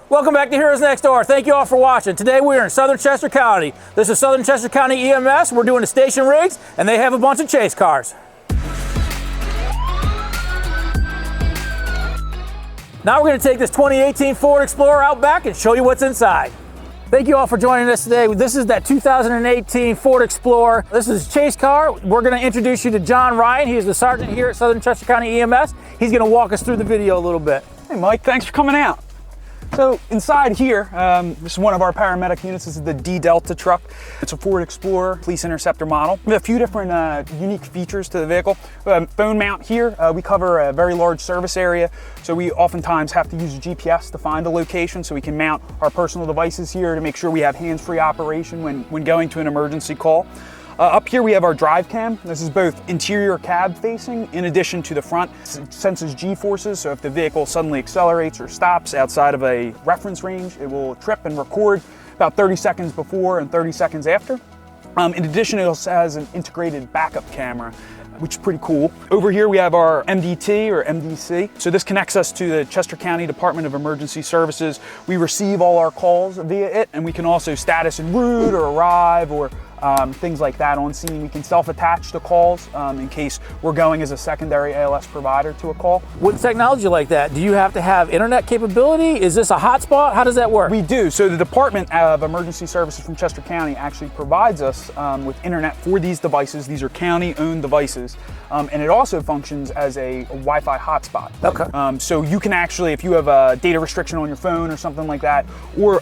Welcome back to Heroes Next Door. Thank you all for watching. Today we're in Southern Chester County. This is Southern Chester County EMS. We're doing the station rigs, and they have a bunch of chase cars. Now we're going to take this 2018 Ford Explorer out back and show you what's inside. Thank you all for joining us today. This is that 2018 Ford Explorer. This is a chase car. We're going to introduce you to John Ryan. He is the sergeant here at Southern Chester County EMS. He's going to walk us through the video a little bit. Hey Mike, thanks for coming out. So inside here, this is one of our paramedic units. This is the D Delta truck. It's a Ford Explorer police interceptor model. We have a few different unique features to the vehicle. Phone mount here. We cover a very large service area, so we oftentimes have to use a GPS to find a location, so we can mount our personal devices here to make sure we have hands-free operation when going to an emergency call. Up here we have our drive cam. This is both interior cab facing in addition to the front. It senses G-forces, so if the vehicle suddenly accelerates or stops outside of a reference range, it will trip and record about 30 seconds before and 30 seconds after. In addition, it also has an integrated backup camera, which is pretty cool. Over here we have our MDT or MDC. So this connects us to the Chester County Department of Emergency Services. We receive all our calls via it, and we can also status en route or arrive or things like that on scene. We can self-attach to calls in case we're going as a secondary ALS provider to a call. With technology like that, do you have to have internet capability? Is this a hotspot? How does that work? We do. So the Department of Emergency Services from Chester County actually provides us with internet for these devices. These are county-owned devices, and it also functions as a Wi-Fi hotspot. Okay. So you can actually, if you have a data restriction on your phone or something like that, or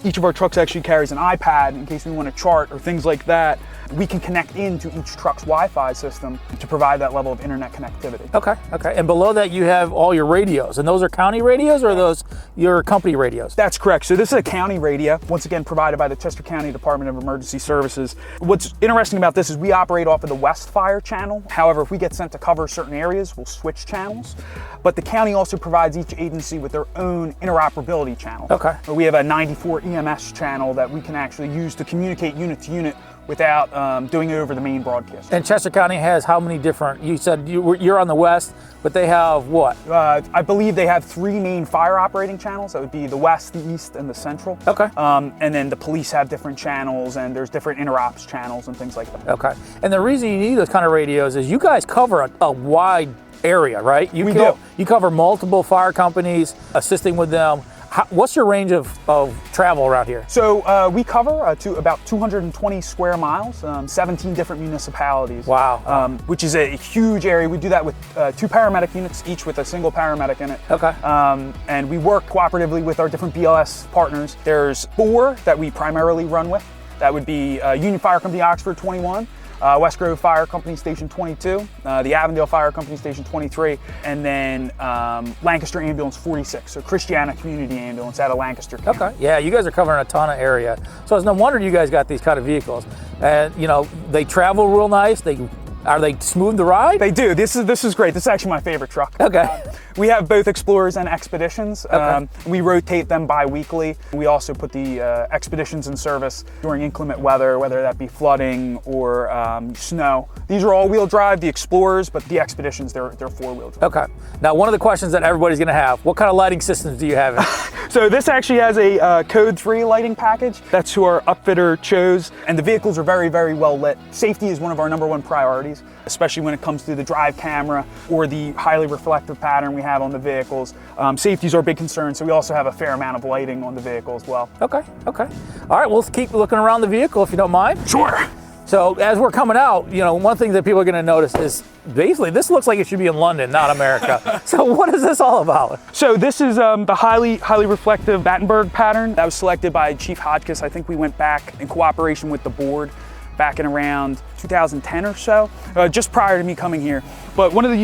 each of our trucks actually carries an iPad in case we want to chart or things like that, we can connect into each truck's Wi-Fi system to provide that level of internet connectivity. Okay, okay. And below that you have all your radios, and those are county radios or are those your company radios? That's correct. So this is a county radio, once again provided by the Chester County Department of Emergency Services. What's interesting about this is we operate off of the West Fire channel. However, if we get sent to cover certain areas, we'll switch channels. But the county also provides each agency with their own interoperability channel. Okay. We have a 94 EMS channel that we can actually use to communicate unit to unit without doing it over the main broadcast. And Chester County has how many different, you said you're on the west, but they have what? I believe they have 3 main fire operating channels. That would be the west, the east, and the central. Okay. And then the police have different channels, and there's different interops channels and things like that. Okay. And the reason you need those kind of radios is you guys cover a wide area, right? We do. You cover multiple fire companies, assisting with them. What's your range of travel around here? So we cover to about 220 square miles, 17 different municipalities. Wow. Which is a huge area. We do that with 2 paramedic units, each with a single paramedic in it. Okay. And we work cooperatively with our different BLS partners. There's 4 that we primarily run with. That would be Union Fire Company Oxford 21, West Grove Fire Company Station 22, the Avondale Fire Company Station 23, and then Lancaster Ambulance 46, so Christiana Community Ambulance out of Lancaster County. Okay, yeah, you guys are covering a ton of area. So it's no wonder you guys got these kind of vehicles. And you know, they travel real nice. Are they smooth to ride? They do. This is great. This is actually my favorite truck. Okay. We have both Explorers and Expeditions. Okay. We rotate them bi-weekly. We also put the Expeditions in service during inclement weather, whether that be flooding or snow. These are all-wheel drive, the Explorers, but the Expeditions, they're four-wheel drive. Okay. Now, one of the questions that everybody's going to have, what kind of lighting systems do you have? So this actually has a Code 3 lighting package. That's who our upfitter chose. And the vehicles are very, very well lit. Safety is one of our #1 priorities, especially when it comes to the drive camera or the highly reflective pattern we have on the vehicles. Safety is our big concern, so we also have a fair amount of lighting on the vehicle as well. Okay, okay. All right, well, let's keep looking around the vehicle if you don't mind. Sure. So as we're coming out, you know, one thing that people are going to notice is basically this looks like it should be in London, not America. So what is this all about? So this is the highly reflective Battenberg pattern that was selected by Chief Hodges. I think we went back in cooperation with the board back in around 2010 or so, just prior to me coming here. But one of the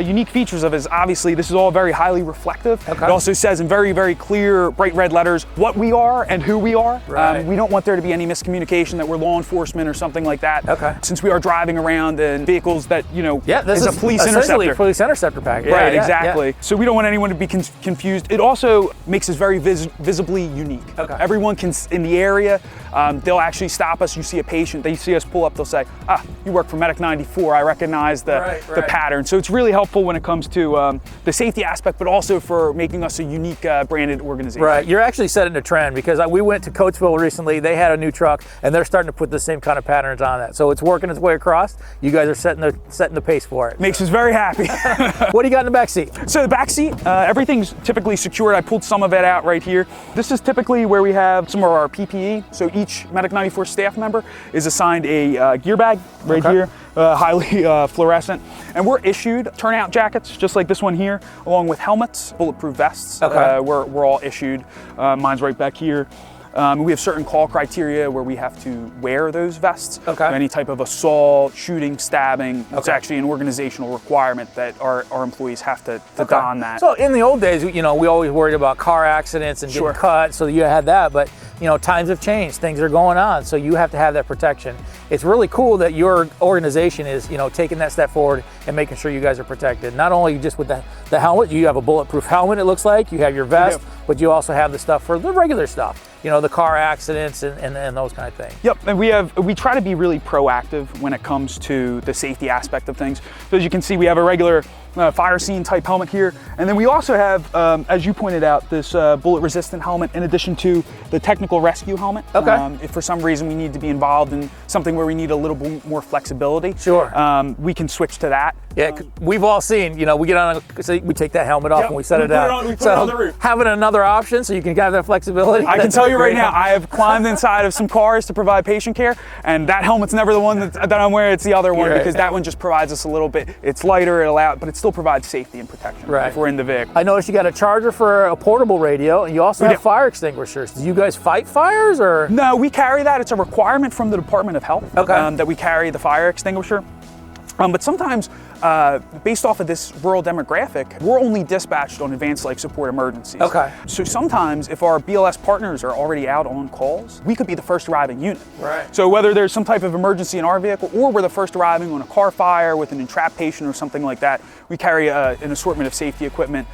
unique features of it is obviously this is all very highly reflective. Okay. It also says in very, very clear, bright red letters what we are and who we are. Right. We don't want there to be any miscommunication that we're law enforcement or something like that. Okay. Since we are driving around in vehicles that, you know, Yeah, this is a police essentially interceptor. a police interceptor pack. Yeah, Right, yeah, exactly. yeah. So we don't want anyone to be confused. It also makes us very visibly unique. Okay. Everyone can, in the area, they'll actually stop us. You see a patient, they see us pull up, they'll say, you work for Medic 94, I recognize the pattern. So it's really helpful when it comes to the safety aspect, but also for making us a unique branded organization. Right, you're actually setting a trend, because we went to Coatesville recently, they had a new truck, and they're starting to put the same kind of patterns on that. So it's working its way across. You guys are setting the pace for it. Makes us very happy. What do you got in the back seat? So the back seat, everything's typically secured. I pulled some of it out right here. This is typically where we have some of our PPE. So each Medic 94 staff member is assigned a gear bag right here, highly fluorescent. And we're issued turnout jackets, just like this one here, along with helmets, bulletproof vests. We're all issued. Mine's right back here. We have certain call criteria where we have to wear those vests. Any type of assault, shooting, stabbing, it's actually an organizational requirement that our employees have to don that. So in the old days, we always worried about car accidents and getting cut, so you had that, but times have changed, things are going on, so you have to have that protection. It's really cool that your organization is, taking that step forward and making sure you guys are protected. Not only just with the helmet, you have a bulletproof helmet, it looks like, you have your vest, but you also have the stuff for the regular stuff. The car accidents and those kind of things. Yep, and we try to be really proactive when it comes to the safety aspect of things. So as you can see, we have a regular fire scene type helmet here. And then we also have, as you pointed out, this bullet resistant helmet in addition to the technical rescue helmet. If for some reason we need to be involved in something where we need a little bit more flexibility, we can switch to that. Yeah, we've all seen, we get on, we take that helmet off and we set it down. We put it on the roof. Having another option so you can have that flexibility. I can tell you right now, I have climbed inside of some cars to provide patient care, and that helmet's never the one that I'm wearing, it's the other one, because that one just provides us a little bit, it's lighter, but it still provides safety and protection if we're in the vehicle. I noticed you got a charger for a portable radio, and you also have fire extinguishers. Do you guys fight fires, or? No, we carry that. It's a requirement from the Department of Health that we carry the fire extinguisher. But sometimes, based off of this rural demographic, we're only dispatched on advanced life support emergencies. So sometimes, if our BLS partners are already out on calls, we could be the first arriving unit. So whether there's some type of emergency in our vehicle, or we're the first arriving on a car fire with an entrapped patient or something like that, we carry an assortment of safety equipment,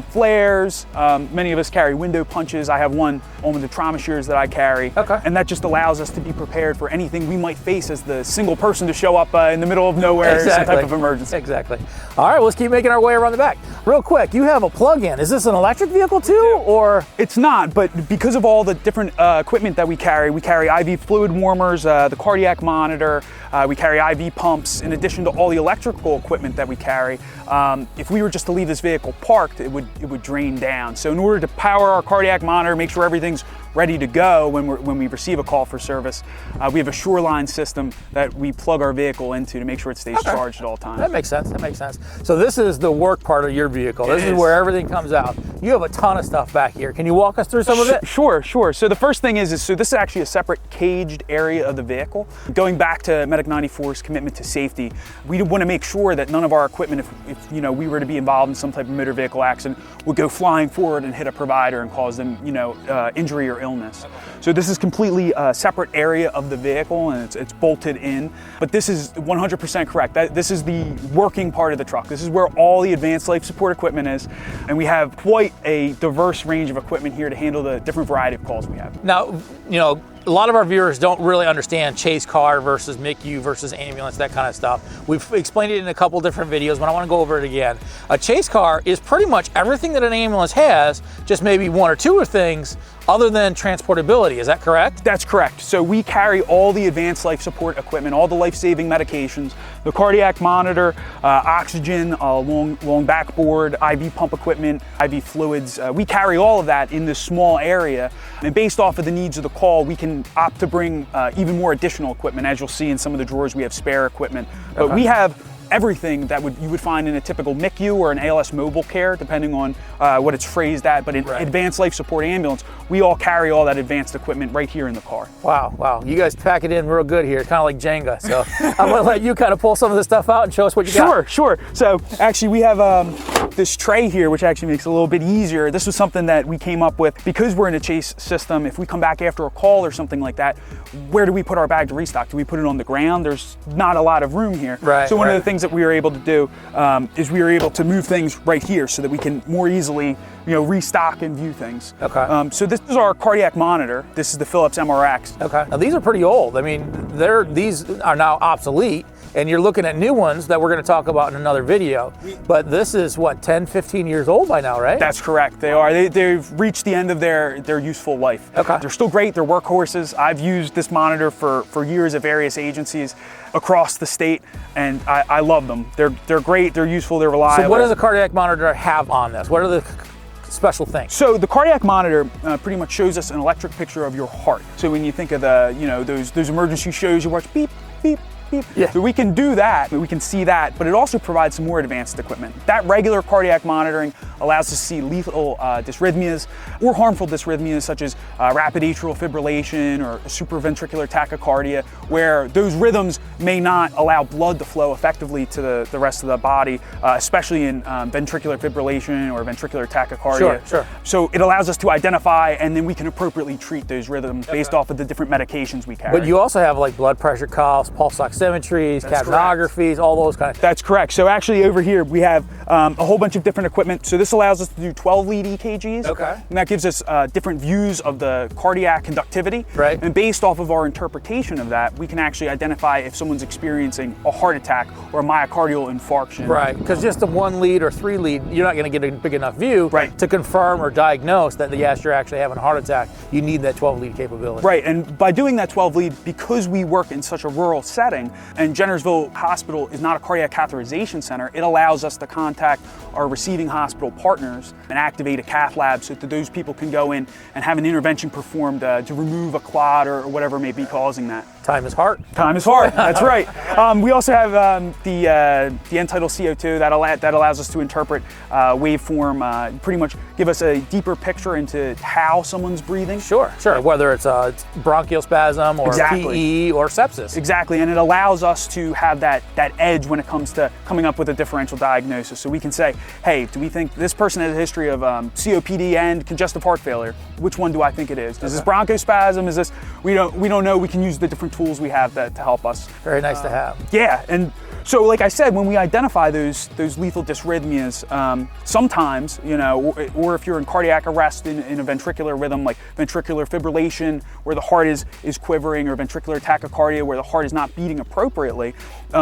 flares. Many of us carry window punches. I have one on the trauma shears that I carry, and that just allows us to be prepared for anything we might face as the single person to show up in the middle of nowhere, some type of emergency. Exactly. All right, well, let's keep making our way around the back. Real quick, you have a plug-in. Is this an electric vehicle too, or? It's not, but because of all the different equipment that we carry IV fluid warmers, the cardiac monitor, we carry IV pumps, in addition to all the electrical equipment that we carry. If we were just to leave this vehicle parked, it would drain down. So in order to power our cardiac monitor, make sure everything's ready to go when we receive a call for service, we have a shoreline system that we plug our vehicle into to make sure it stays charged at all times. That makes sense. So this is the work part of your vehicle. This is where everything comes out. You have a ton of stuff back here. Can you walk us through some of it? Sure. So the first thing is so this is actually a separate caged area of the vehicle. Going back to Medic 94's commitment to safety, we want to make sure that none of our equipment, if we were to be involved in some type of motor vehicle accident, would go flying forward and hit a provider and cause them, injury or illness. So this is completely a separate area of the vehicle, and it's bolted in. But this is 100% correct. This is the working part of the truck. This is where all the advanced life support equipment is, and we have quite a diverse range of equipment here to handle the different variety of calls we have. Now, a lot of our viewers don't really understand chase car versus MICU versus ambulance, that kind of stuff. We've explained it in a couple different videos, but I want to go over it again. A chase car is pretty much everything that an ambulance has, just maybe one or two things other than transportability. Is that correct? That's correct. So we carry all the advanced life support equipment, all the life-saving medications, the cardiac monitor, oxygen, long backboard, IV pump equipment, IV fluids. We carry all of that in this small area. And based off of the needs of the call, we can opt to bring even more additional equipment. As you'll see in some of the drawers, we have spare equipment. But we have everything that you would find in a typical MICU or an ALS mobile care, depending on what it's phrased at. But in advanced life support ambulance, we all carry all that advanced equipment right here in the car. Wow. You guys pack it in real good here. It's kind of like Jenga. So I'm going to let you kind of pull some of this stuff out and show us what you got. Sure. So actually we have this tray here, which actually makes it a little bit easier. This was something that we came up with because we're in a chase system. If we come back after a call or something like that, where do we put our bag to restock? Do we put it on the ground? There's not a lot of room here. So one of the things things that we were able to do is we were able to move things right here so that we can more easily, restock and view things. Okay. So this is our cardiac monitor. This is the Philips MRX. Okay. Now these are pretty old. I mean, these are now obsolete, and you're looking at new ones that we're going to talk about in another video. But this is what, 10, 15 years old by now, right? That's correct. They are. They've reached the end of their useful life. Okay. They're still great. They're workhorses. I've used this monitor for years at various agencies across the state, and I love them. They're great. They're useful. They're reliable. So what does a cardiac monitor have on this? What are the special things? So the cardiac monitor pretty much shows us an electric picture of your heart. So when you think of the, those emergency shows you watch, beep, beep, beep. Yeah. So we can do that, we can see that, but it also provides some more advanced equipment. That regular cardiac monitoring allows us to see lethal dysrhythmias or harmful dysrhythmias such as rapid atrial fibrillation or supraventricular tachycardia, where those rhythms may not allow blood to flow effectively to the rest of the body, especially in ventricular fibrillation or ventricular tachycardia. Sure, sure. So it allows us to identify, and then we can appropriately treat those rhythms based off of the different medications we carry. But you also have like blood pressure cuffs, pulse oximetries, capnographies, all those kind of things. That's correct. So actually over here we have a whole bunch of different equipment. So this allows us to do 12 lead EKGs. Okay. And that gives us different views of the cardiac conductivity. Right. And based off of our interpretation of that, we can actually identify if someone's experiencing a heart attack or a myocardial infarction. Right, because just a 1 lead or 3 lead, you're not going to get a big enough view to confirm or diagnose that yes, you're actually having a heart attack. You need that 12 lead capability. Right, and by doing that 12 lead, because we work in such a rural setting, and Jennersville Hospital is not a cardiac catheterization center, it allows us to contact our receiving hospital partners and activate a cath lab so that those people can go in and have an intervention performed to remove a clot or whatever may be causing that. Time is heart. Time is heart, that's right. We also have the end-tidal CO2 that allows us to interpret waveform, pretty much give us a deeper picture into how someone's breathing. Sure, whether it's bronchial spasm or PE or sepsis. Exactly, and it allows us to have that edge when it comes to coming up with a differential diagnosis. So we can say, hey, do we think this person has a history of COPD and congestive heart failure? Which one do I think it is? Is this bronchospasm? Is this, we don't know. We can use the different tools we have to help us. Very nice to have. Yeah, and so like I said, when we identify those lethal dysrhythmias, sometimes, or if you're in cardiac arrest in a ventricular rhythm, like ventricular fibrillation, where the heart is quivering, or ventricular tachycardia, where the heart is not beating appropriately,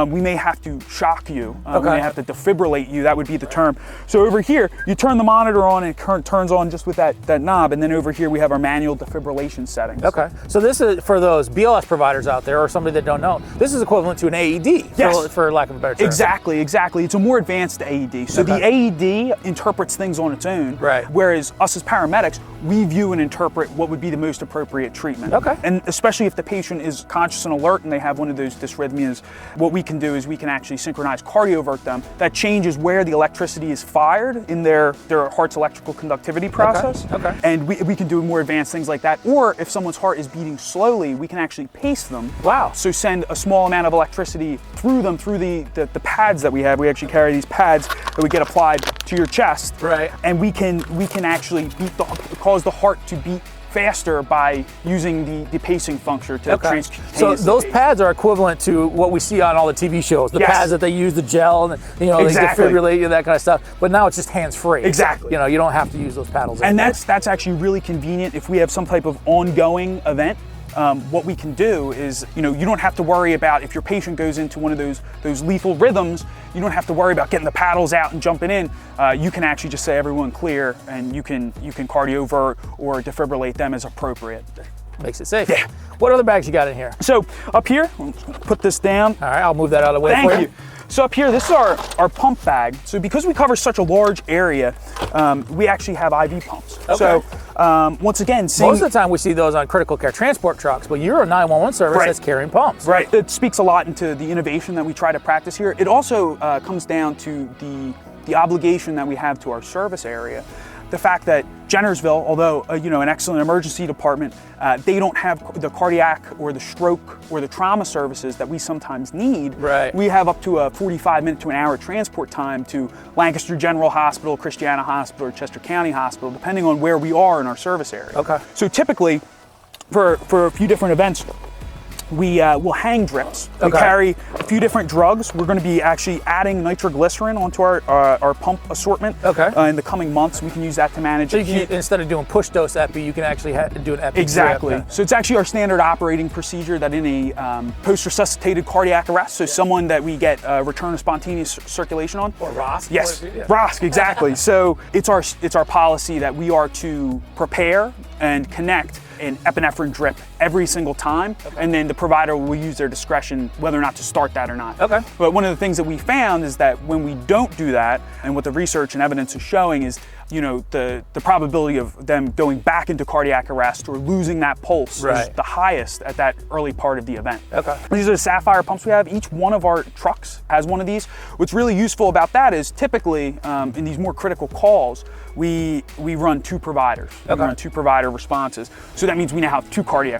we may have to shock you. We may have to defibrillate you, that would be the term. So over here, you turn the monitor on and it turns on just with that knob, and then over here we have our manual defibrillation settings. Okay, so this is for those BLS providers out there or somebody that don't know, this is equivalent to an AED, yes, for lack of a better term. Exactly. It's a more advanced AED. So the AED interprets things on its own, whereas us as paramedics, we view and interpret what would be the most appropriate treatment. Okay. And especially if the patient is conscious and alert and they have one of those dysrhythmias, what we can do is we can actually synchronize cardiovert them. That changes where the electricity is fired in their heart's electrical conductivity process. Okay. And we can do more advanced things like that. Or if someone's heart is beating slowly, we can actually pace them. Wow. So send a small amount of electricity through them, through the pads that we have. We actually carry these pads that we get applied to your chest. Right. And we can actually cause the heart to beat faster by using the pacing function to So those pads are equivalent to what we see on all the TV shows. The pads that they use, the gel, and they defibrillate you, that kind of stuff. But now it's just hands-free. Exactly. You don't have to use those paddles. And that's actually really convenient if we have some type of ongoing event. What we can do is, you don't have to worry about if your patient goes into one of those lethal rhythms, you don't have to worry about getting the paddles out and jumping in. You can actually just say everyone clear, and you can cardiovert or defibrillate them as appropriate. Makes it safe. Yeah. What other bags you got in here? So up here, I'm just gonna put this down. All right, I'll move that out of the way for you. Thank you. So up here, this is our pump bag. So because we cover such a large area, we actually have IV pumps. Okay. So once again, most of the time we see those on critical care transport trucks, but you're a 911 service that's carrying pumps. Right. It speaks a lot into the innovation that we try to practice here. It also comes down to the obligation that we have to our service area. The fact that Jennersville, although an excellent emergency department, they don't have the cardiac or the stroke or the trauma services that we sometimes need. Right. We have up to a 45-minute to an hour transport time to Lancaster General Hospital, Christiana Hospital, or Chester County Hospital, depending on where we are in our service area. Okay. So typically, for a few different events, we will hang drips. We carry a few different drugs. We're going to be actually adding nitroglycerin onto our pump assortment in the coming months. We can use that to manage. So you can, instead of doing push dose epi, you can actually do an epi. Exactly. Okay. So it's actually our standard operating procedure that in a post-resuscitated cardiac arrest, so someone that we get return of spontaneous circulation on. Or ROSC. Yes, ROSC, exactly. So it's our policy that we are to prepare and connect an epinephrine drip every single time, and then the provider will use their discretion whether or not to start that or not. Okay. But one of the things that we found is that when we don't do that, and what the research and evidence is showing is, the probability of them going back into cardiac arrest or losing that pulse is the highest at that early part of the event. Okay. These are the Sapphire pumps we have. Each one of our trucks has one of these. What's really useful about that is typically in these more critical calls, we run two providers. We run two provider responses. So that means we now have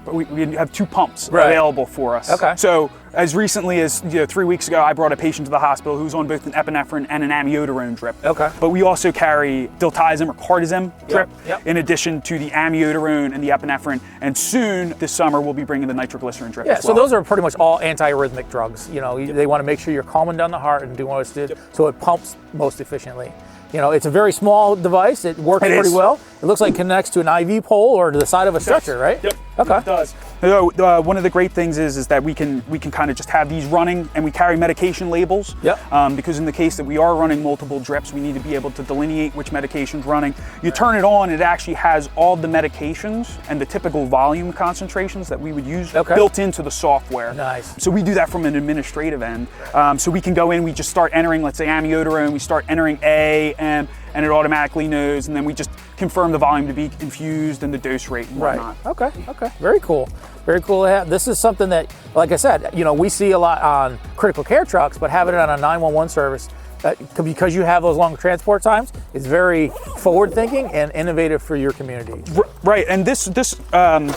we have two pumps available for us. Okay. So as recently as 3 weeks ago, I brought a patient to the hospital who's on both an epinephrine and an amiodarone drip. Okay. But we also carry diltiazem or cardizem drip in addition to the amiodarone and the epinephrine. And soon this summer we'll be bringing the nitroglycerin drip. Yeah. So those are pretty much all antiarrhythmic drugs. They want to make sure you're calming down the heart and doing what it's doing, so it pumps most efficiently. It's a very small device. It works pretty well. It looks like it connects to an IV pole or to the side of a stretcher, right? Yep. Okay. It does. So, one of the great things is that we can kind of just have these running, and we carry medication labels. Yep. Because in the case that we are running multiple drips, we need to be able to delineate which medication's running. You turn it on, it actually has all the medications and the typical volume concentrations that we would use built into the software. Nice. So we do that from an administrative end. So we can go in, we just start entering, let's say amiodarone, we start entering A, M, and it automatically knows, and then we just confirm the volume to be infused and the dose rate and whatnot. Okay. Very cool. Very cool to have. This is something that, like I said, we see a lot on critical care trucks, but having it on a 911 service, because you have those long transport times, is very forward-thinking and innovative for your community. Right, and this front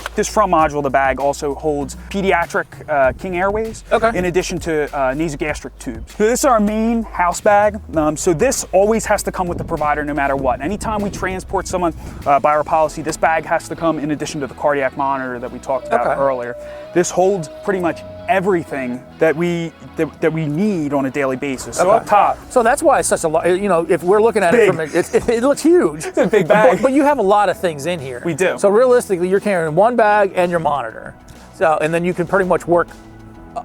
module, the bag, also holds pediatric King Airways, in addition to nasogastric tubes. So this is our main house bag. So this always has to come with the provider no matter what. Anytime we transport someone by our policy, this bag has to come in addition to the cardiac monitor that we talked about earlier. This holds pretty much everything that we need on a daily basis. So up top. So that's why it's such a lot. If we're looking at it it looks huge. It's a big bag. But you have a lot of things in here. We do. So realistically, you're carrying one bag and your monitor. And then you can pretty much work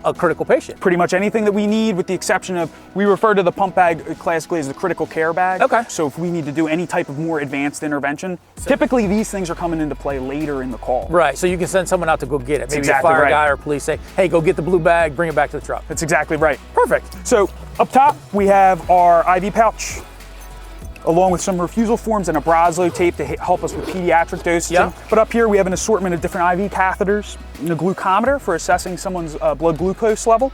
a critical patient. Pretty much anything that we need, with the exception of, we refer to the pump bag classically as the critical care bag. Okay. So if we need to do any type of more advanced intervention, typically these things are coming into play later in the call. Right, so you can send someone out to go get it. Maybe exactly a fire right. guy or police say, hey, go get the blue bag, bring it back to the truck. That's exactly right. Perfect. So up top, we have our IV pouch, along with some refusal forms and a Braslo tape to help us with pediatric dosing. Yep. But up here we have an assortment of different IV catheters and a glucometer for assessing someone's blood glucose level,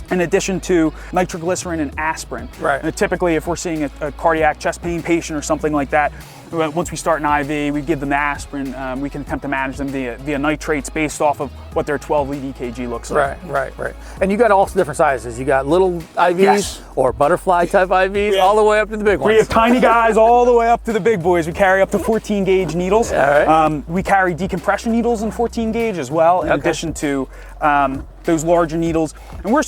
in addition to nitroglycerin and aspirin. Right. And typically, if we're seeing a cardiac chest pain patient or something like that, once we start an IV, we give them the aspirin. We can attempt to manage them via nitrates based off of what their 12 lead EKG looks like. Right. And you got all different sizes. You got little IVs or butterfly type IVs, all the way up to the big ones. We have tiny guys all the way up to the big boys. We carry up to 14 gauge needles. All right. We carry decompression needles in 14 gauge as well, in addition to those larger needles. And we're,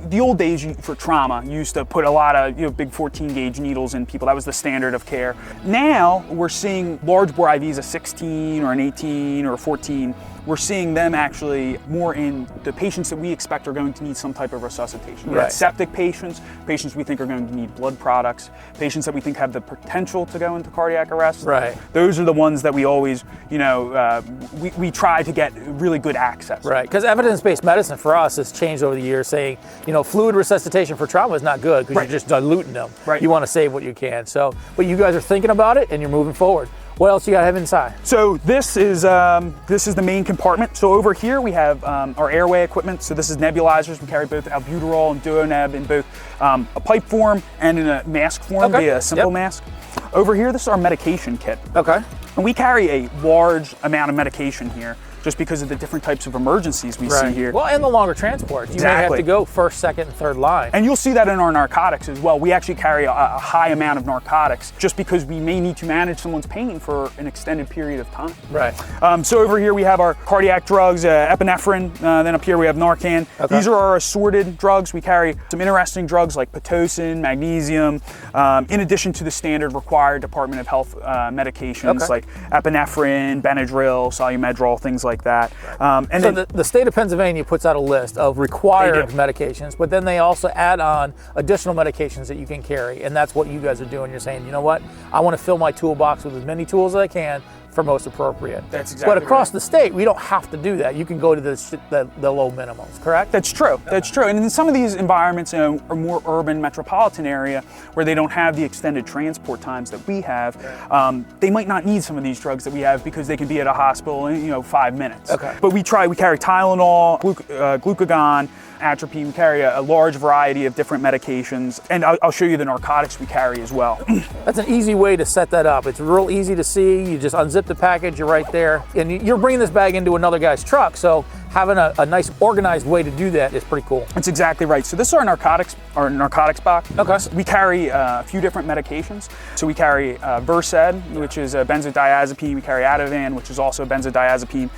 the old days for trauma used to put a lot of big 14 gauge needles in people. That was the standard of care. Now we're seeing large bore IVs, a 16 or an 18 or a 14. We're seeing them actually more in the patients that we expect are going to need some type of resuscitation. We got septic patients we think are going to need blood products, patients that we think have the potential to go into cardiac arrest. Right. Those are the ones that we always, we try to get really good access. Right, because evidence-based medicine for us has changed over the years, saying, fluid resuscitation for trauma is not good because you're just diluting them. Right. You want to save what you can. So, but you guys are thinking about it and you're moving forward. What else you got to have inside? So this is the main compartment. So over here we have our airway equipment. So this is nebulizers. We carry both albuterol and duoneb in both a pipe form and in a mask form via a simple mask. Over here, this is our medication kit. Okay. And we carry a large amount of medication here. just because of the different types of emergencies we see here. Well, and the longer transports. You may have to go first, second, and third line. And you'll see that in our narcotics as well. We actually carry a high amount of narcotics just because we may need to manage someone's pain for an extended period of time. Right. So over here we have our cardiac drugs, epinephrine. Then up here we have Narcan. Okay. These are our assorted drugs. We carry some interesting drugs like Pitocin, magnesium, in addition to the standard required Department of Health medications like epinephrine, Benadryl, Solumedrol, things like that. And so then the state of Pennsylvania puts out a list of required medications, but then they also add on additional medications that you can carry, and that's what you guys are doing. You're saying, you know what, I want to fill my toolbox with as many tools as I can for most appropriate. That's exactly But across the state, we don't have to do that. You can go to the low minimums, correct? That's true. That's true. And in some of these environments, a more urban metropolitan area where they don't have the extended transport times that we have, they might not need some of these drugs that we have because they can be at a hospital in 5 minutes. Okay. But we carry Tylenol, glucagon, atropine. We carry a large variety of different medications, and I'll show you the narcotics we carry as well. That's an easy way to set that up. It's real easy to see. You just unzip the package, you're right there, and you're bringing this bag into another guy's truck, so having a nice organized way to do that is pretty cool. That's exactly right. So this is our narcotics box. Okay. So we carry a few different medications. So we carry Versed, which is a benzodiazepine. We carry Ativan, which is also benzodiazepine.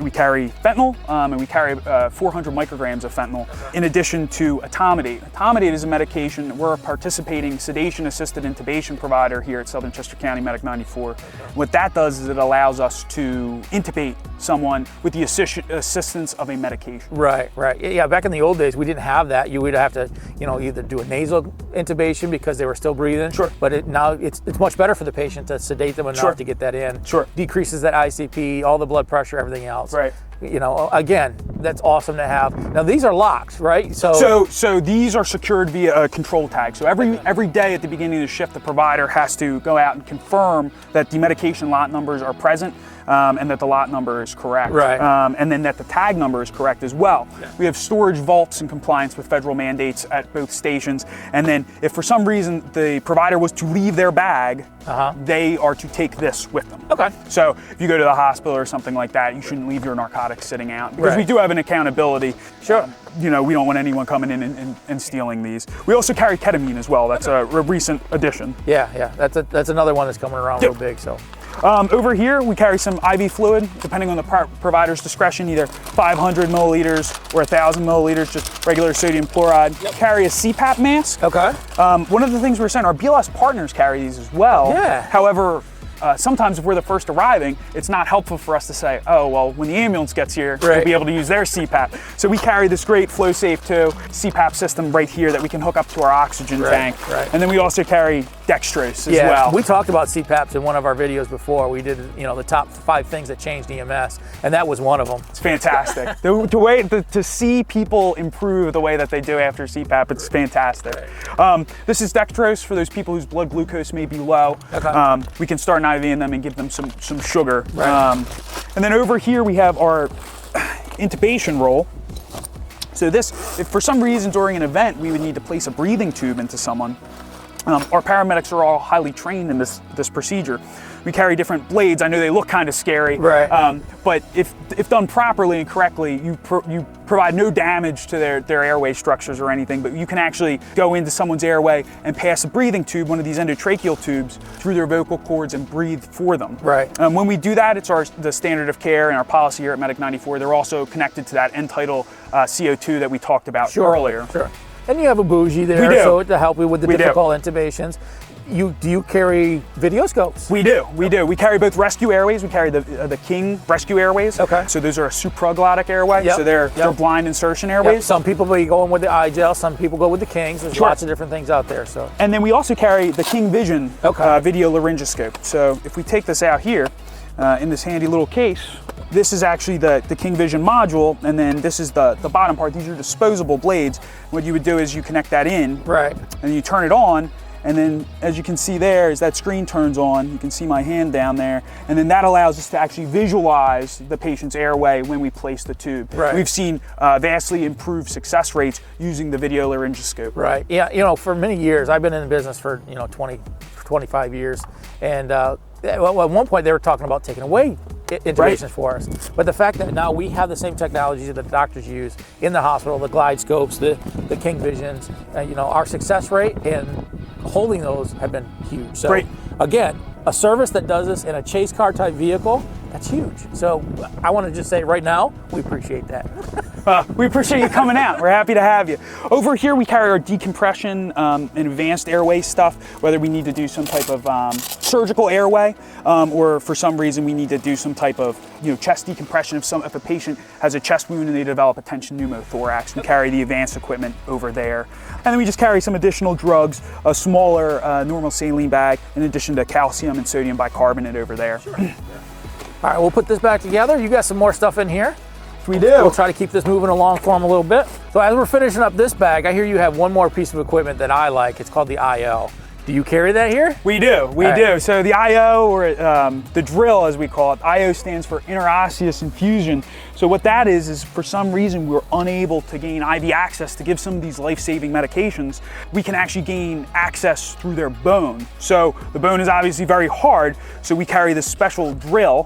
We carry fentanyl, and we carry 400 micrograms of fentanyl, in addition to etomidate. Etomidate is a medication. We're a participating sedation-assisted intubation provider here at Southern Chester County Medic 94. What that does is it allows us to intubate someone with the assistance of a medication. Right. Yeah, back in the old days, we didn't have that. You would have to, either do a nasal intubation because they were still breathing. Sure. But now it's much better for the patient to sedate them enough to get that in. Sure. Decreases that ICP, all the blood pressure, everything else. Right. Again, that's awesome to have. Now these are locks, right? So these are secured via a control tag. So every day at the beginning of the shift, the provider has to go out and confirm that the medication lot numbers are present. And that the lot number is correct. Right. And then that the tag number is correct as well. Yeah. We have storage vaults in compliance with federal mandates at both stations. And then if for some reason the provider was to leave their bag, they are to take this with them. Okay. So if you go to the hospital or something like that, you shouldn't leave your narcotics sitting out, because we do have an accountability. Sure. We don't want anyone coming in and stealing these. We also carry ketamine as well. That's a recent addition. Yeah. That's another one that's coming around real big. So. Over here, we carry some IV fluid, depending on the provider's discretion, either 500 milliliters or 1,000 milliliters, just regular sodium chloride. Yep. Carry a CPAP mask. Okay. One of the things we're saying, our BLS partners carry these as well. Yeah. However, sometimes if we're the first arriving, it's not helpful for us to say, oh, well, when the ambulance gets here, we'll be able to use their CPAP. So we carry this great FlowSafe 2 CPAP system right here that we can hook up to our oxygen tank. Right. And then we also carry dextrose as well. We talked about CPAPs in one of our videos before. We did, the top 5 things that changed EMS, and that was one of them. It's fantastic. the way to see people improve the way that they do after CPAP, it's fantastic. This is dextrose for those people whose blood glucose may be low. Okay. We can start an IV in them and give them some sugar. Right. And then over here we have our intubation roll. So this, if for some reason during an event we would need to place a breathing tube into someone, our paramedics are all highly trained in this procedure. We carry different blades. I know they look kind of scary, but if done properly and correctly, you provide no damage to their airway structures or anything, but you can actually go into someone's airway and pass a breathing tube, one of these endotracheal tubes, through their vocal cords and breathe for them. Right. When we do that, it's the standard of care and our policy here at Medic 94. They're also connected to that end-tidal CO2 that we talked about earlier. Sure. And you have a bougie there, so to help you with the difficult intubations. Do you carry video scopes? We do. We carry both rescue airways. We carry the King rescue airways. Okay. So those are a supraglottic airway. Yep. So they're blind insertion airways. Yep. Some people be going with the iGel. Some people go with the Kings. There's lots of different things out there. So. And then we also carry the King Vision video laryngoscope. So if we take this out here in this handy little case, this is actually the King Vision module, and then this is the bottom part. These are disposable blades. What you would do is you connect that in, and you turn it on. And then, as you can see there, as that screen turns on, you can see my hand down there, and then that allows us to actually visualize the patient's airway when we place the tube. Right. We've seen vastly improved success rates using the video laryngoscope. Right. Yeah. For many years, I've been in the business for 20, 25 years, and at one point they were talking about taking away intubations for us. But the fact that now we have the same technology that the doctors use in the hospital, the glide scopes, the King Visions, you know, our success rate in holding those have been huge. So again, a service that does this in a chase car type vehicle, that's huge. So I want to just say right now, we appreciate that. We appreciate you coming out. We're happy to have you. Over here, we carry our decompression and advanced airway stuff, whether we need to do some type of surgical airway or for some reason we need to do some type of chest decompression. If a patient has a chest wound and they develop a tension pneumothorax, we carry the advanced equipment over there. And then we just carry some additional drugs, a smaller normal saline bag, in addition to calcium and sodium bicarbonate over there. Sure. All right, we'll put this back together. You got some more stuff in here. We do. We'll try to keep this moving along for them a little bit. So as we're finishing up this bag, I hear you have one more piece of equipment that I like. It's called the IO. Do you carry that here? We do, we do. So the IO, or the drill as we call it, IO stands for interosseous infusion. So what that is for some reason we're unable to gain IV access to give some of these life-saving medications. We can actually gain access through their bone. So the bone is obviously very hard, so we carry this special drill,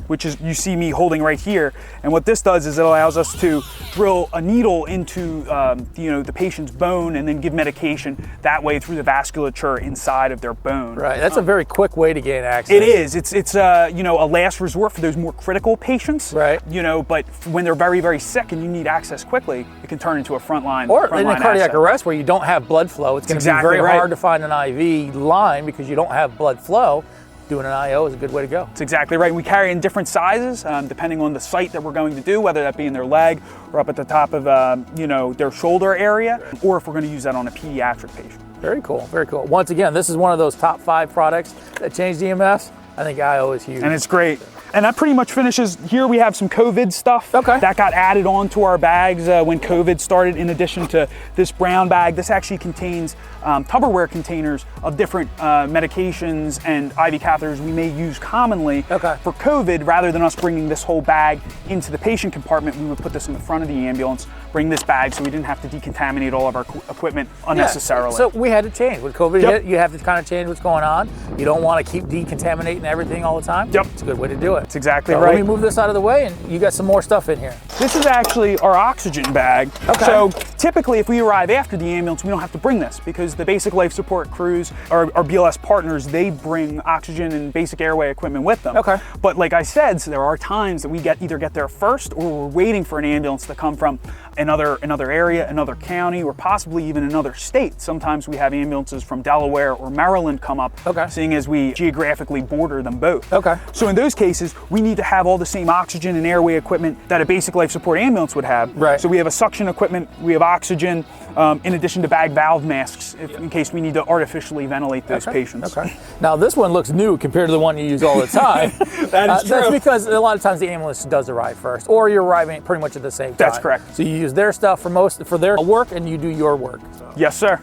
which is you see me holding right here. And what this does is it allows us to drill a needle into the patient's bone and then give medication that way through the vasculature inside of their bone. Right, that's a very quick way to gain access. It is. It's a last resort for those more critical patients. Right. But when they're very, very sick and you need access quickly, it can turn into a frontline. Or in a cardiac arrest where you don't have blood flow, it's going to be very hard to find an IV line because you don't have blood flow. Doing an IO is a good way to go. That's exactly right. We carry in different sizes depending on the site that we're going to do, whether that be in their leg or up at the top of their shoulder area, or if we're going to use that on a pediatric patient. Very cool, very cool. Once again, this is one of those top 5 products that changed EMS. I think IO is huge. And it's great. And that pretty much finishes. Here we have some COVID stuff that got added onto our bags when COVID started. In addition to this brown bag, this actually contains Tupperware containers of different medications and IV catheters we may use commonly for COVID. Rather than us bringing this whole bag into the patient compartment, we would put this in the front of the ambulance, bring this bag so we didn't have to decontaminate all of our equipment unnecessarily. So we had to change. When COVID hit, you have to kind of change what's going on. You don't want to keep decontaminating everything all the time. It's a good way to do it. That's exactly right. Let me move this out of the way, and you got some more stuff in here. This is actually our oxygen bag. So typically if we arrive after the ambulance, we don't have to bring this because the basic life support crews, our BLS partners, they bring oxygen and basic airway equipment with them. But like I said, so there are times that we either get there first or we're waiting for an ambulance to come from another area, another county, or possibly even another state. Sometimes we have ambulances from Delaware or Maryland come up, seeing as we geographically border them both. So in those cases, we need to have all the same oxygen and airway equipment that a basic life support ambulance would have. So we have a suction equipment, we have oxygen, in addition to bag valve masks, in case we need to artificially ventilate those patients. Now this one looks new compared to the one you use all the time. That is true. That's because a lot of times the ambulance does arrive first, or you're arriving pretty much at the same time. That's correct. So you use their stuff for their work, and you do your work. Yes, sir.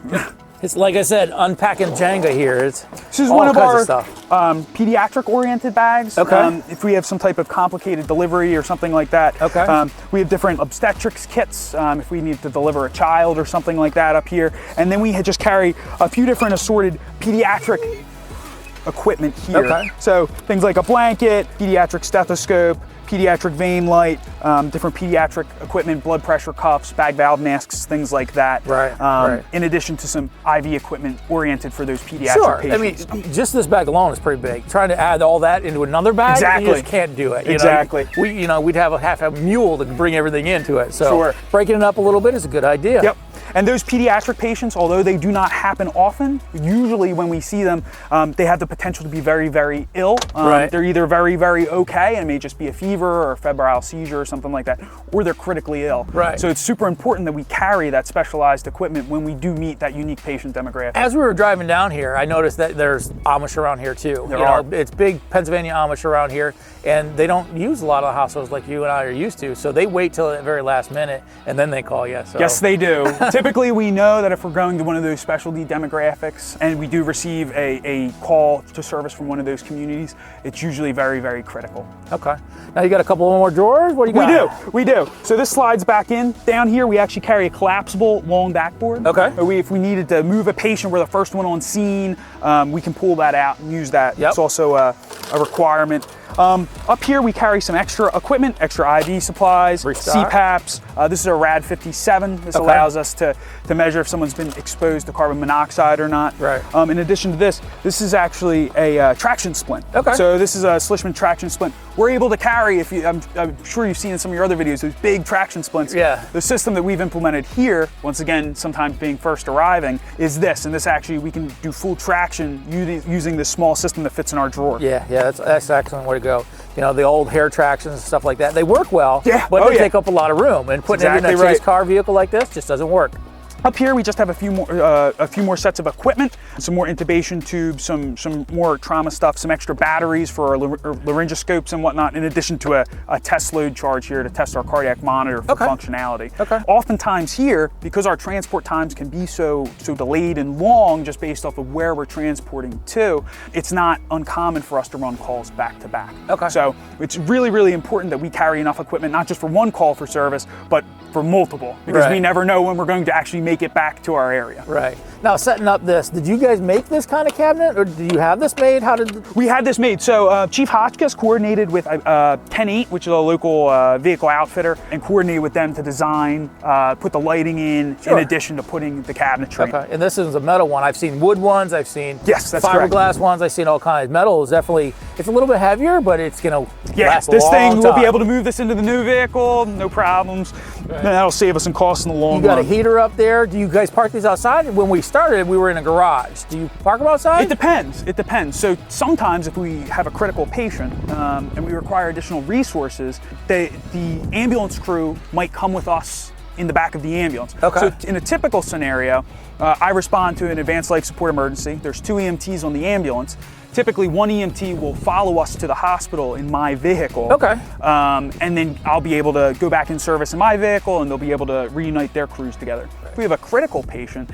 It's like I said, unpacking Jenga here. This is one of our pediatric-oriented bags. If we have some type of complicated delivery or something like that. We have different obstetrics kits if we need to deliver a child or something like that up here. And then we just carry a few different assorted pediatric equipment here. So things like a blanket, pediatric stethoscope, pediatric vein light, different pediatric equipment, blood pressure cuffs, bag valve masks, things like that. In addition to some IV equipment oriented for those pediatric patients. I mean, just this bag alone is pretty big. Trying to add all that into another bag, you just can't do it. We'd have a mule to bring everything into it. So breaking it up a little bit is a good idea. And those pediatric patients, although they do not happen often, usually when we see them, they have the potential to be very, very ill. They're either very, very okay, and it may just be a fever or a febrile seizure or something like that, or they're critically ill. So it's super important that we carry that specialized equipment when we do meet that unique patient demographic. As we were driving down here, I noticed that there's Amish around here too. There are. It's big Pennsylvania Amish around here, and they don't use a lot of the hospitals like you and I are used to, so they wait till the very last minute, and then they call you. So. Yes, they do. Typically, we know that if we're going to one of those specialty demographics and we do receive a call to service from one of those communities, it's usually very, very critical. Now you got a couple more drawers? What do you got? We do. So this slides back in. Down here, we actually carry a collapsible long backboard. If we needed to move a patient, we're the first one on scene, we can pull that out and use that. It's also a requirement. Up here we carry some extra equipment, extra IV supplies, Restock. CPAPs. This is a RAD 57. This allows us to measure if someone's been exposed to carbon monoxide or not. Right. In addition to this is actually a traction splint. Okay. So this is a Slishman traction splint. We're able to carry, I'm sure you've seen in some of your other videos, those big traction splints. Yeah. The system that we've implemented here, once again, sometimes being first arriving, is this. And this actually, we can do full traction using this small system that fits in our drawer. Yeah, that's an excellent way to go. You know, the old hair tractions and stuff like that, they work well, but they take up a lot of room. And putting it in a chase car vehicle like this just doesn't work. Up here, we just have a few more sets of equipment, some more intubation tubes, some more trauma stuff, some extra batteries for our laryngoscopes and whatnot, in addition to a test load charge here to test our cardiac monitor for functionality. Oftentimes here, because our transport times can be so delayed and long just based off of where we're transporting to, it's not uncommon for us to run calls back to back. So it's really, really important that we carry enough equipment, not just for one call for service, but for multiple, because we never know when we're going to actually make it back to our area. Right. Now, setting up this, did you guys make this kind of cabinet, or do you have this made? How did we had this made? So Chief Hotchkiss coordinated with 10-8, which is a local vehicle outfitter, and coordinated with them to design, put the lighting in addition to putting the cabinetry. Okay. And this is a metal one. I've seen wood ones. I've seen fiberglass ones. I've seen all kinds. Metal is definitely, it's a little bit heavier, but it's going to last a long time. We'll be able to move this into the new vehicle, no problems. That'll save us some costs in the long run. You got a heater up there. Do you guys park these outside? When we started, we were in a garage. Do you park them outside? It depends. It depends. So sometimes if we have a critical patient and we require additional resources, the ambulance crew might come with us in the back of the ambulance. So in a typical scenario, I respond to an advanced life support emergency. There's 2 EMTs on the ambulance. Typically, one EMT will follow us to the hospital in my vehicle. And then I'll be able to go back in service in my vehicle, and they'll be able to reunite their crews together. If we have a critical patient,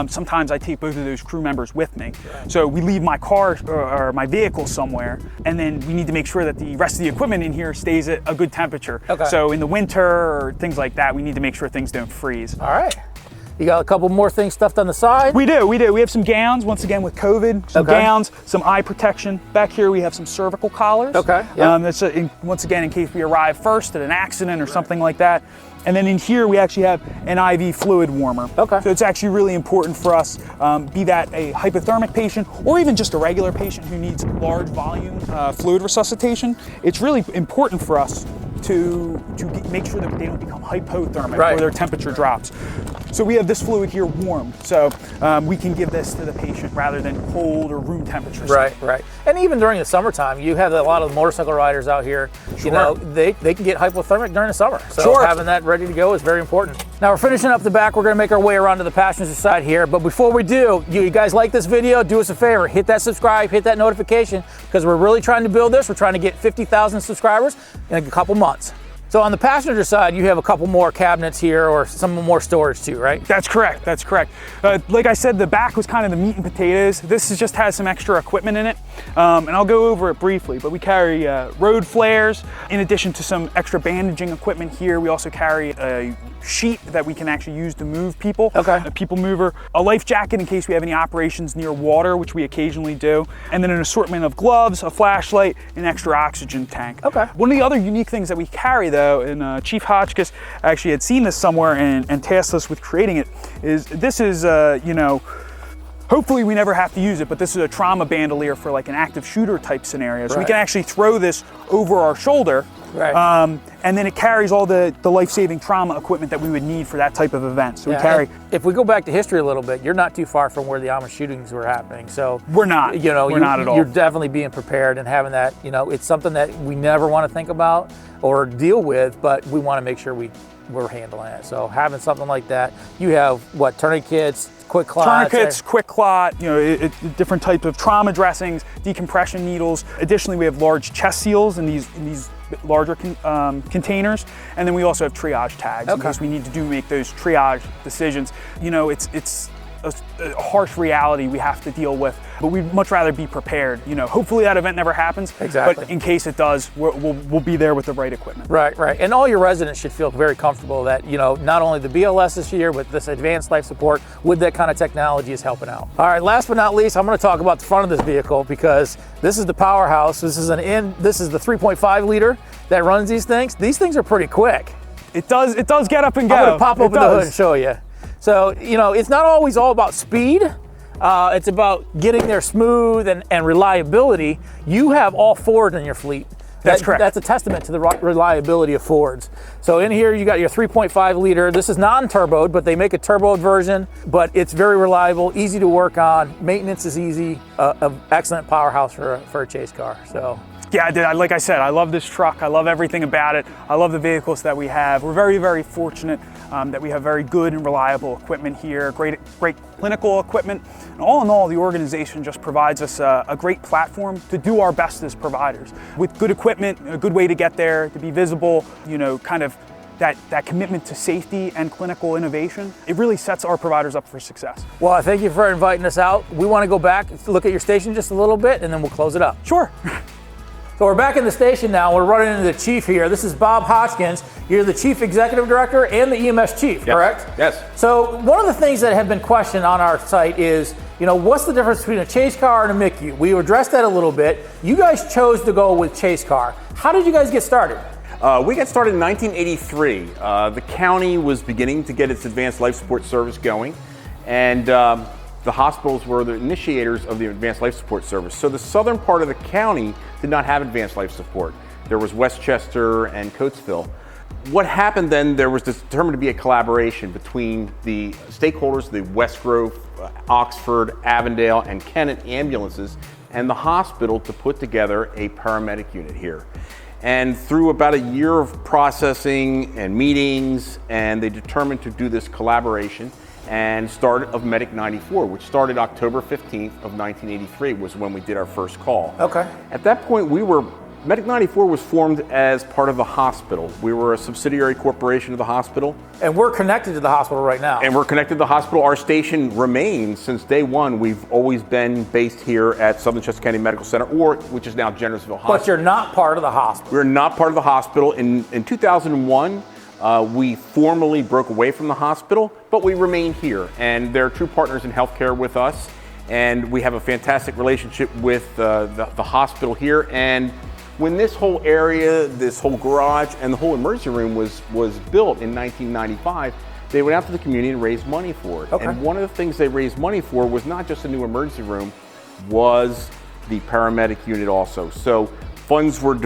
sometimes I take both of those crew members with me. So we leave my car or my vehicle somewhere, and then we need to make sure that the rest of the equipment in here stays at a good temperature. So in the winter or things like that, we need to make sure things don't freeze. All right. You got a couple more things stuffed on the side? We do. We have some gowns, once again with COVID, some gowns, some eye protection. Back here we have some cervical collars. That's once again in case we arrive first at an accident or something like that. And then in here we actually have an IV fluid warmer. So it's actually really important for us, be that a hypothermic patient or even just a regular patient who needs large volume fluid resuscitation. It's really important for us to make sure that they don't become hypothermic or their temperature drops. So we have this fluid here warm, so we can give this to the patient rather than cold or room temperature. Right. And even during the summertime, you have a lot of motorcycle riders out here. You know, they can get hypothermic during the summer. So having that ready to go is very important. Now we're finishing up the back. We're going to make our way around to the passenger side here. But before we do, you guys like this video, do us a favor, hit that subscribe, hit that notification, because we're really trying to build this. We're trying to get 50,000 subscribers in a couple months. So on the passenger side, you have a couple more cabinets here or some more storage too, right? That's correct. Like I said, the back was kind of the meat and potatoes. This just has some extra equipment in it, and I'll go over it briefly, but we carry road flares. In addition to some extra bandaging equipment here, we also carry a sheet that we can actually use to move people, a people mover, a life jacket in case we have any operations near water, which we occasionally do, and then an assortment of gloves, a flashlight, an extra oxygen tank. One of the other unique things that we carry though, and Chief Hotchkiss actually had seen this somewhere and tasked us with creating it, is this is, hopefully we never have to use it, but this is a trauma bandolier for like an active shooter type scenario. So we can actually throw this over our shoulder, and then it carries all the life-saving trauma equipment that we would need for that type of event. So we carry. If we go back to history a little bit, you're not too far from where the Amish shootings were happening. So we're not. We're not at all. You're definitely being prepared and having that. It's something that we never want to think about or deal with, but we want to make sure we're handling it. So having something like that, you have what, tourniquets, quick clots? Tourniquets, quick clot, different types of trauma dressings, decompression needles. Additionally, we have large chest seals in these larger containers, and then we also have triage tags in case we need to make those triage decisions. It's a harsh reality we have to deal with but we'd much rather be prepared. You know, hopefully that event never happens. Exactly. But in case it does, we'll be there with the right equipment. Right, right. And all your residents should feel very comfortable that, you know, not only the BLS this year, but this advanced life support with that kind of technology is helping out. All right, last but not least, I'm going to talk about the front of this vehicle, because this is the powerhouse. This is the 3.5 liter that runs these things. These things are pretty quick. It does get up and go. I'm going to pop open the hood and show you. So, you know, it's not always all about speed. It's about getting there smooth and reliability. You have all Fords in your fleet. That's correct. That's a testament to the reliability of Fords. So in here, you got your 3.5 liter. This is non-turboed, but they make a turboed version, but it's very reliable, easy to work on. Maintenance is easy, an excellent powerhouse for a chase car. So. Yeah, like I said, I love this truck. I love everything about it. I love the vehicles that we have. We're very, very fortunate that we have very good and reliable equipment here, great clinical equipment. And all in all, the organization just provides us a great platform to do our best as providers. With good equipment, a good way to get there, to be visible, you know, kind of that commitment to safety and clinical innovation, it really sets our providers up for success. Well, I thank you for inviting us out. We want to go back, look at your station just a little bit, and then we'll close it up. Sure. So we're back in the station now. We're running into the chief here. This is Bob Hodgkins. You're the chief executive director and the EMS chief, correct? Yes. So one of the things that have been questioned on our site is, you know, what's the difference between a chase car and a MICU? We addressed that a little bit. You guys chose to go with chase car. How did you guys get started? We got started in 1983. The county was beginning to get its advanced life support service going, and the hospitals were the initiators of the advanced life support service. So the southern part of the county did not have advanced life support. There was Westchester and Coatesville. What happened then, there was determined to be a collaboration between the stakeholders, the West Grove, Oxford, Avondale, and Kennett ambulances, and the hospital to put together a paramedic unit here. And through about a year of processing and meetings, and they determined to do this collaboration, and start of Medic 94, which started October 15th of 1983 was when we did our first call. Okay. At that point, Medic 94 was formed as part of the hospital. We were a subsidiary corporation of the hospital. And we're connected to the hospital right now. And we're connected to the hospital. Our station remains since day one. We've always been based here at Southern Chester County Medical Center, which is now Jennersville Hospital. But you're not part of the hospital. We're not part of the hospital. In 2001, we formally broke away from the hospital, but we remain here, and they're true partners in healthcare with us, and we have a fantastic relationship with the hospital here. And when this whole area, this whole garage, and the whole emergency room was built in 1995, they went out to the community and raised money for it. Okay. And one of the things they raised money for was not just a new emergency room, was the paramedic unit also. So funds were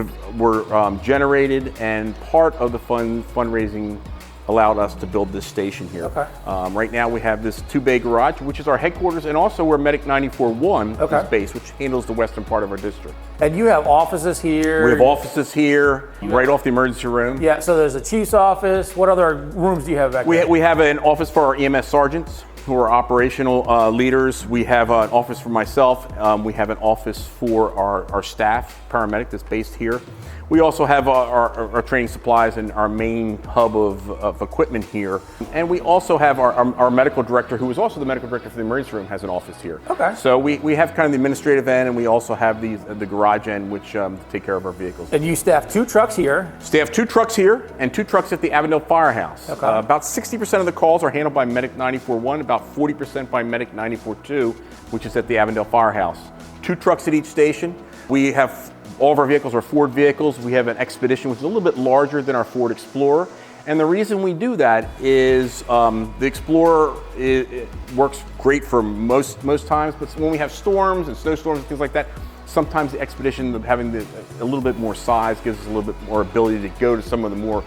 generated, and part of the fundraising allowed us to build this station here. Okay. Right now we have this 2-bay garage, which is our headquarters, and also where Medic 94-1 is based, which handles the western part of our district. And you have offices here. We have offices here, right off the emergency room. Yeah, so there's a chief's office. What other rooms do you have back there? We have an office for our EMS sergeants, who are operational leaders. We have an office for myself. We have an office for our staff, paramedic, that's based here. We also have our training supplies and our main hub of equipment here. And we also have our medical director, who is also the medical director for the emergency room, has an office here. Okay. So we have kind of the administrative end, and we also have the garage end, which take care of our vehicles. And you staff 2 trucks here. Staff 2 trucks here and 2 trucks at the Avondale Firehouse. Okay. About 60% of the calls are handled by Medic 94-1, about 40% by Medic 94-2, which is at the Avondale Firehouse. 2 trucks at each station. We have all of our vehicles are Ford vehicles. We have an Expedition, which is a little bit larger than our Ford Explorer. And the reason we do that is the Explorer it works great for most times, but when we have storms and snowstorms and things like that, sometimes the Expedition, having a little bit more size, gives us a little bit more ability to go to some of the more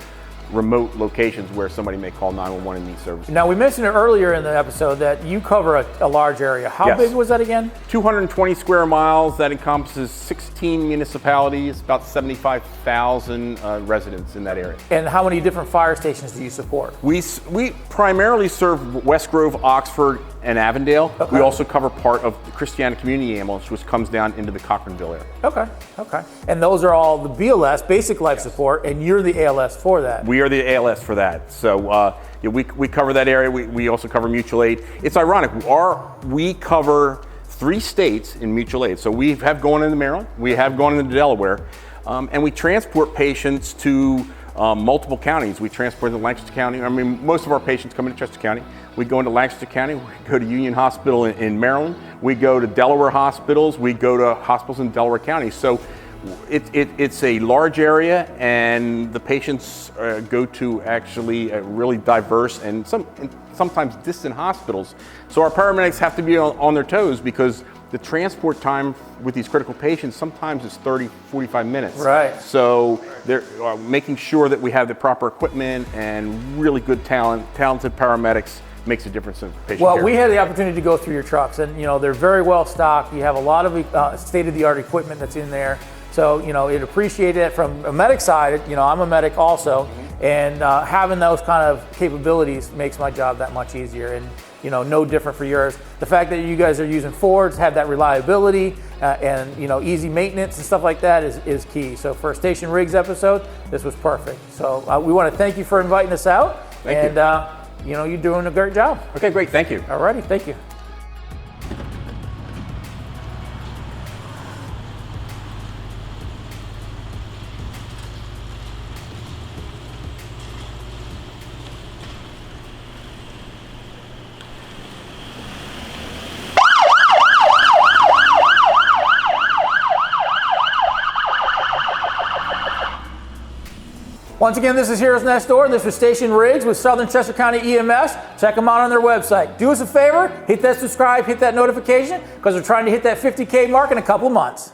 remote locations where somebody may call 911 and need service. Now, we mentioned it earlier in the episode that you cover a large area. How big was that again? 220 square miles. That encompasses 16 municipalities, about 75,000 residents in that area. And how many different fire stations do you support? We primarily serve West Grove, Oxford, and Avondale. Okay. We also cover part of the Christiana Community Ambulance, which comes down into the Cochranville area. Okay. And those are all the BLS, basic life support, and you're the ALS for that. We are the ALS for that. So we cover that area. We also cover mutual aid. It's ironic. We cover 3 states in mutual aid. So we have gone into Maryland, we have gone into Delaware, and we transport patients to multiple counties. We transport to Lancaster County. I mean, most of our patients come into Chester County. We go into Lancaster County, we go to Union Hospital in Maryland, we go to Delaware hospitals, we go to hospitals in Delaware County. So it's a large area, and the patients go to actually really diverse and sometimes distant hospitals. So our paramedics have to be on their toes, because the transport time with these critical patients sometimes is 30, 45 minutes. Right. So they're making sure that we have the proper equipment and really good talented paramedics makes a difference in patient care. Well, we had the opportunity to go through your trucks, and they're very well stocked. You have a lot of state-of-the-art equipment that's in there. So, it appreciated it from a medic side. I'm a medic also, and having those kind of capabilities makes my job that much easier, and no different for yours. The fact that you guys are using Fords, have that reliability, and easy maintenance and stuff like that is key. So for a Station Rigs episode, this was perfect. So we want to thank you for inviting us out. Thank you. You're doing a great job. Okay, great, thank you. Alrighty, thank you. Once again, this is Heroes Next Door. This was Station Rigs with Southern Chester County EMS. Check them out on their website. Do us a favor, hit that subscribe, hit that notification, because we're trying to hit that 50K mark in a couple months.